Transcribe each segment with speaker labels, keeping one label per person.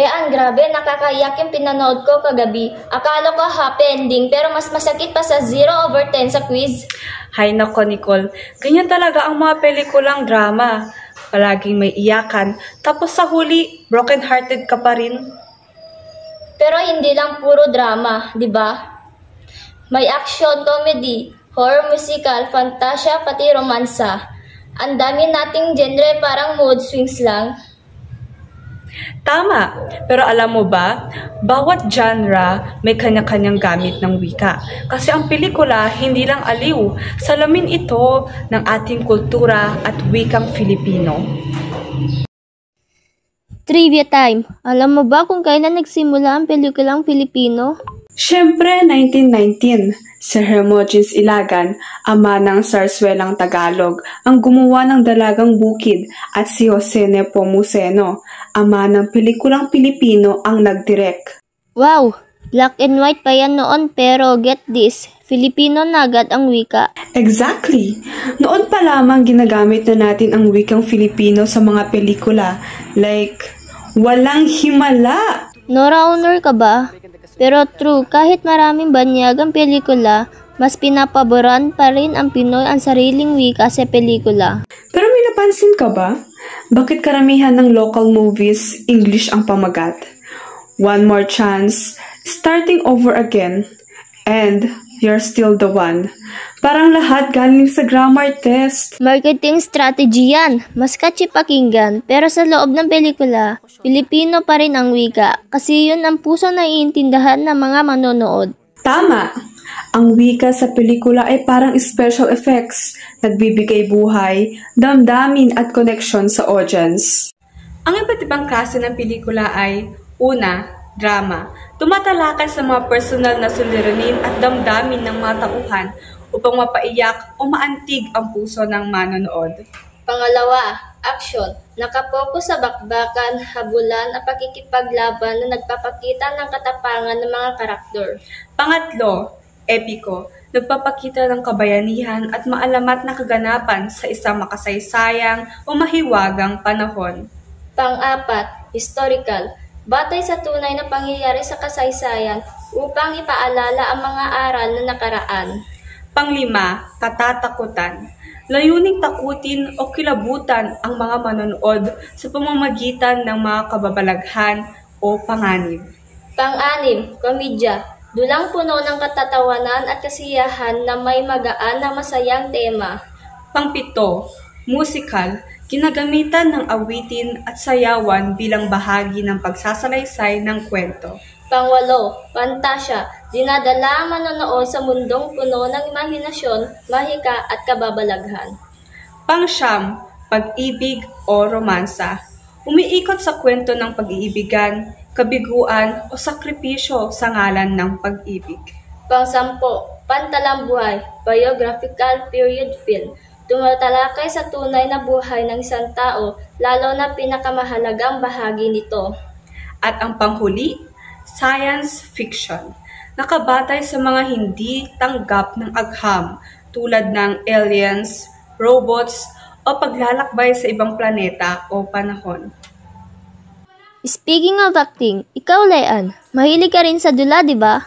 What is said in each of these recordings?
Speaker 1: Lean, grabe, nakakaiyak yung pinanood ko kagabi. Akala ko happy ending pero mas masakit pa sa 0/10 sa quiz.
Speaker 2: Hay nako Nicole, ganyan talaga ang mga pelikulang drama. Palaging may iyakan, tapos sa huli, broken-hearted ka pa rin.
Speaker 1: Pero hindi lang puro drama, di ba? May action, comedy, horror, musical, fantasya, pati romansa. Ang dami nating genre, parang mood swings lang.
Speaker 2: Tama, pero alam mo ba, bawat genre may kanya-kanyang gamit ng wika. Kasi ang pelikula hindi lang aliw, salamin ito ng ating kultura at wikang Filipino.
Speaker 1: Trivia time. Alam mo ba kung kailan nagsimula ang pelikulang Filipino?
Speaker 2: Siyempre, 1919, si Hermogenes Ilagan, ama ng sarswelang Tagalog, ang gumawa ng Dalagang Bukid at si Jose Nepomuceno, ama ng pelikulang Pilipino ang nagdirek.
Speaker 1: Wow! Black and white pa yan noon pero get this, Filipino na agad ang wika.
Speaker 2: Exactly! Noon pa lamang ginagamit na natin ang wikang Filipino sa mga pelikula, like, walang himala!
Speaker 1: Nora Honor ka ba? Pero true, kahit maraming banyagang pelikula, mas pinapaboran pa rin ang Pinoy ang sariling wika sa pelikula.
Speaker 2: Pero may napansin ka ba? Bakit karamihan ng local movies, English ang pamagat? One More Chance, Starting Over Again, and You're Still the One. Parang lahat galing sa grammar test.
Speaker 1: Marketing strategy yan. Mas catchy pakinggan, pero sa loob ng pelikula, Filipino pa rin ang wika kasi yun ang puso na iintindahan ng mga manonood.
Speaker 2: Tama! Ang wika sa pelikula ay parang special effects, nagbibigay buhay, damdamin at connection sa audience. Ang iba't ibang klase ng pelikula ay, una, drama. Tumatalakay sa mga personal na suliranin at damdamin ng mga tauhan upang mapaiyak o maantig ang puso ng manonood.
Speaker 1: Pangalawa, action. Nakapokus sa bakbakan, habulan at pakikipaglaban na nagpapakita ng katapangan ng mga karakter.
Speaker 2: Pangatlo, epiko. Nagpapakita ng kabayanihan at maalamat na kaganapan sa isang makasaysayang o mahiwagang panahon.
Speaker 1: Pang-apat, historical. Batay sa tunay na pangyayari sa kasaysayan upang ipaalala ang mga aral na nakaraan.
Speaker 2: Panglima, katatakutan. Layuning takutin o kilabutan ang mga manonood sa pamamagitan ng mga kababalaghan o panganib.
Speaker 1: Pang-anim, komedya. Dulang puno ng katatawanan at kasiyahan na may magaan na masayang tema.
Speaker 2: Pangpito, musikal. Ginagamitan ng awitin at sayawan bilang bahagi ng pagsasalaysay ng kwento.
Speaker 1: Pangwalo, fantasya. Dinadala ang manonood sa mundong puno ng imahinasyon, mahika at kababalaghan.
Speaker 2: Pangsyam, pag-ibig o romansa. Umiikot sa kwento ng pag-iibigan, kabiguan o sakripisyo sa ngalan ng pag-ibig.
Speaker 1: Pang-sampo, pantalambuhay, biographical period film. Tumatalakay sa tunay na buhay ng isang tao, lalo na pinakamahalagang bahagi nito.
Speaker 2: At ang panghuli, science fiction. Nakabatay sa mga hindi tanggap ng agham tulad ng aliens, robots, o paglalakbay sa ibang planeta o panahon.
Speaker 1: Speaking of acting, ikaw Lean, mahilig ka rin sa dula, di ba?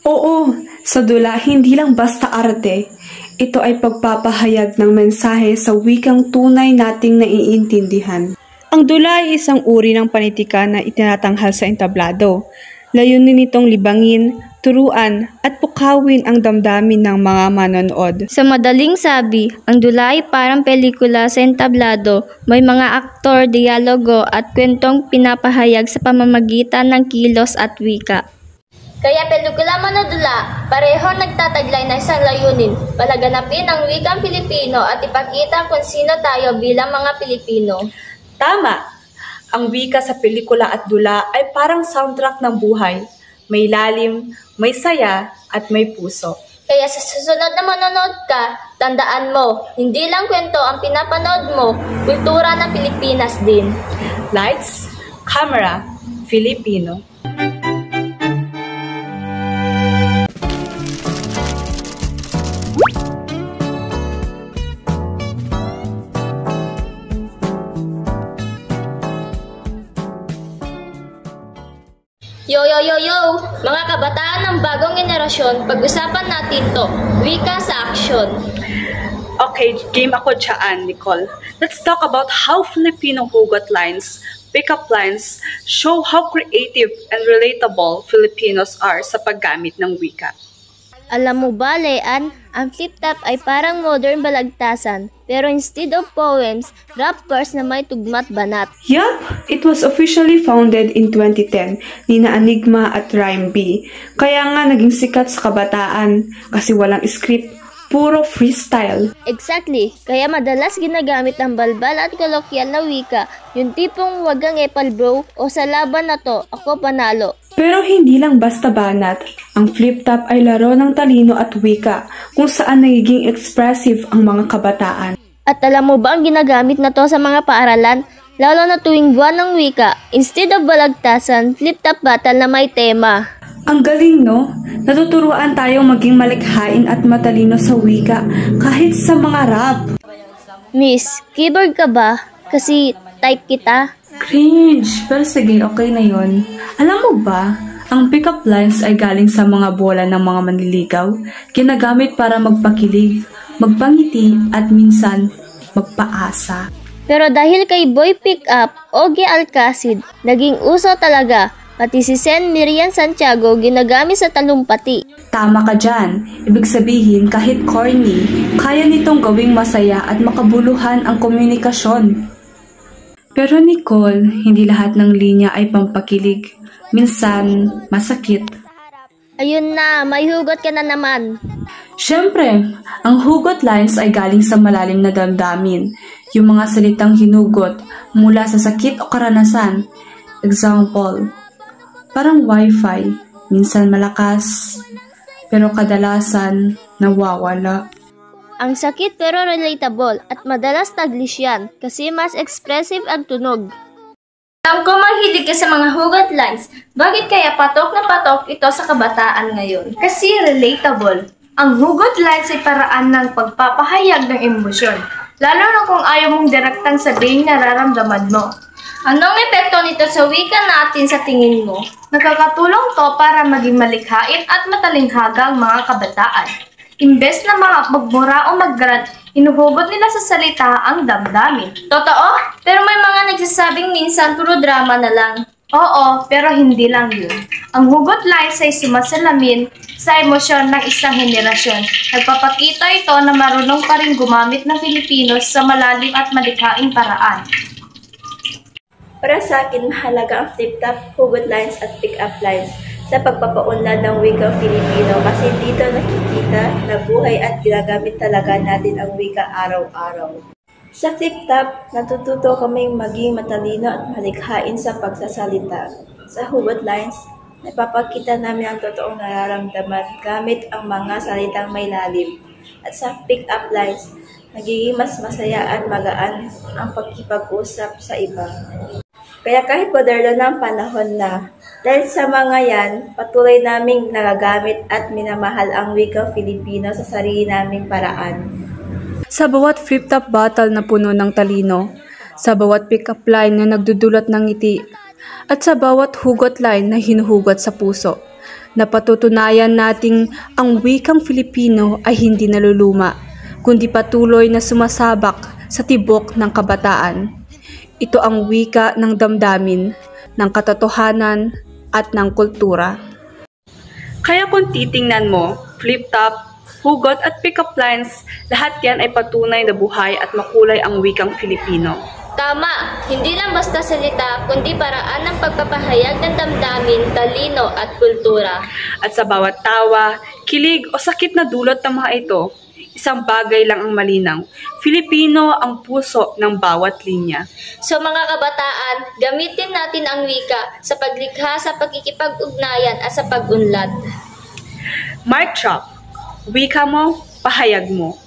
Speaker 2: Oo, sa dula hindi lang basta arte. Ito ay pagpapahayag ng mensahe sa wikang tunay nating naiintindihan. Ang dula ay isang uri ng panitika na itinatanghal sa entablado. Layunin nitong libangin, turuan at pukawin ang damdamin ng mga manonood.
Speaker 1: Sa madaling sabi, ang dula ay parang pelikula sa entablado. May mga aktor, dialogo at kwentong pinapahayag sa pamamagitan ng kilos at wika. Kaya pelikula man o dula, pareho nagtataglay na isang layunin, palaganapin ang wikang Pilipino at ipakita kung sino tayo bilang mga Pilipino.
Speaker 2: Tama! Ang wika sa pelikula at dula ay parang soundtrack ng buhay. May lalim, may saya, at may puso.
Speaker 1: Kaya sa susunod na manonood ka, tandaan mo, hindi lang kwento ang pinapanood mo, kultura ng Pilipinas din.
Speaker 2: Lights, camera, Filipino.
Speaker 1: Mga kabataan ng bagong henerasyon, pag-usapan natin to, wika sa aksyon.
Speaker 2: Okay, game ako dyan, Nicole. Let's talk about how Filipino hugot lines, pick-up lines, show how creative and relatable Filipinos are sa paggamit ng wika.
Speaker 1: Alam mo ba, Leanne, ang flip-top ay parang modern balagtasan, pero instead of poems, rap verse na may tugmat banat.
Speaker 2: Yup, it was officially founded in 2010 ni na Enigma at Rhyme B. Kaya nga naging sikat sa kabataan kasi walang script, puro freestyle.
Speaker 1: Exactly, kaya madalas ginagamit ang balbal at kolokyal na wika, yung tipong wagang epal bro o sa laban na to, ako panalo.
Speaker 2: Pero hindi lang basta banat. Ang flip-top ay laro ng talino at wika kung saan nagiging expressive ang mga kabataan.
Speaker 1: At alam mo ba ang ginagamit na to sa mga paaralan? Lalo na tuwing buwan ng wika, instead of balagtasan, flip-top battle na may tema.
Speaker 2: Ang galing, no? Natuturuan tayong maging malikhain at matalino sa wika kahit sa mga rap.
Speaker 1: Miss, keyboard ka ba? Kasi type kita.
Speaker 2: Cringe! Pero sige, okay na yon. Alam mo ba, ang pick-up lines ay galing sa mga bola ng mga manliligaw, ginagamit para magpakilig, magpangiti at minsan magpaasa.
Speaker 1: Pero dahil kay Boy Pick-up, Ogie Alcacid, naging uso talaga, pati si Sen Miriam Santiago ginagamit sa talumpati.
Speaker 2: Tama ka dyan. Ibig sabihin, kahit corny, kaya nitong gawing masaya at makabuluhan ang komunikasyon. Pero Nicole, hindi lahat ng linya ay pampakilig. Minsan, masakit.
Speaker 1: Ayun na, may hugot ka na naman.
Speaker 2: Siyempre, ang hugot lines ay galing sa malalim na damdamin. Yung mga salitang hinugot mula sa sakit o karanasan. Example, parang wifi, minsan malakas, pero kadalasan nawawala.
Speaker 1: Ang sakit pero relatable at madalas taglis yan kasi mas expressive ang tunog. Alam ko mahilig ka sa mga hugot lines. Bakit kaya patok na patok ito sa kabataan ngayon?
Speaker 3: Kasi relatable. Ang hugot lines ay paraan ng pagpapahayag ng emosyon. Lalo na kung ayaw mong direktang sabihin nararamdaman mo.
Speaker 1: Anong epekto nito sa wika natin sa tingin mo?
Speaker 3: Nakakatulong to para maging malikhain at matalinghaga ang mga kabataan. Imbes na magmura o mag-grant, hinuhugot nila sa salita ang damdamin.
Speaker 1: Totoo? Pero may mga nagsasabing minsan puro drama na lang.
Speaker 3: Oo, pero hindi lang yun. Ang hugot lines ay sumasalamin sa emosyon ng isang henerasyon. Nagpapakita ito na marunong pa rin gumamit ng Filipinos sa malalim at malikhaing paraan.
Speaker 4: Para sa akin, mahalaga ang flip-top, hugot lines at pick-up lines sa pagpapaunlad ng wikang Filipino kasi dito nakikita na buhay at ginagamit talaga natin ang wika araw-araw. Sa flip-top, natututo kaming maging matalino at malikhain sa pagsasalita. Sa hugot lines, napapakita namin ang totoong nararamdaman gamit ang mga salitang may lalim. At sa pick-up lines, nagiging mas masaya at magaan ang pagkipag-usap sa iba. Kaya kahit moderno ng panahon na, dahil sa mga yan, patuloy naming nagagamit at minamahal ang wikang Filipino sa sarili naming paraan.
Speaker 2: Sa bawat flip-top battle na puno ng talino, sa bawat pick-up line na nagdudulot ng ngiti, at sa bawat hugot line na hinuhugot sa puso, napatutunayan nating ang wikang Filipino ay hindi naluluma, kundi patuloy na sumasabak sa tibok ng kabataan. Ito ang wika ng damdamin, ng katotohanan, at ng kultura. Kaya kung titingnan mo, flip-top, hugot at pick-up lines, lahat yan ay patunay na buhay at makulay ang wikang Filipino.
Speaker 1: Tama, hindi lang basta salita, kundi paraan ng pagpapahayag ng damdamin, talino at kultura.
Speaker 2: At sa bawat tawa, kilig o sakit na dulot ng mga ito, isang bagay lang ang malinaw. Filipino ang puso ng bawat linya.
Speaker 1: So mga kabataan, gamitin natin ang wika sa paglikha, sa pagkikipag-ugnayan at sa pag-unlad.
Speaker 2: Mic drop. Wika mo, pahayag mo.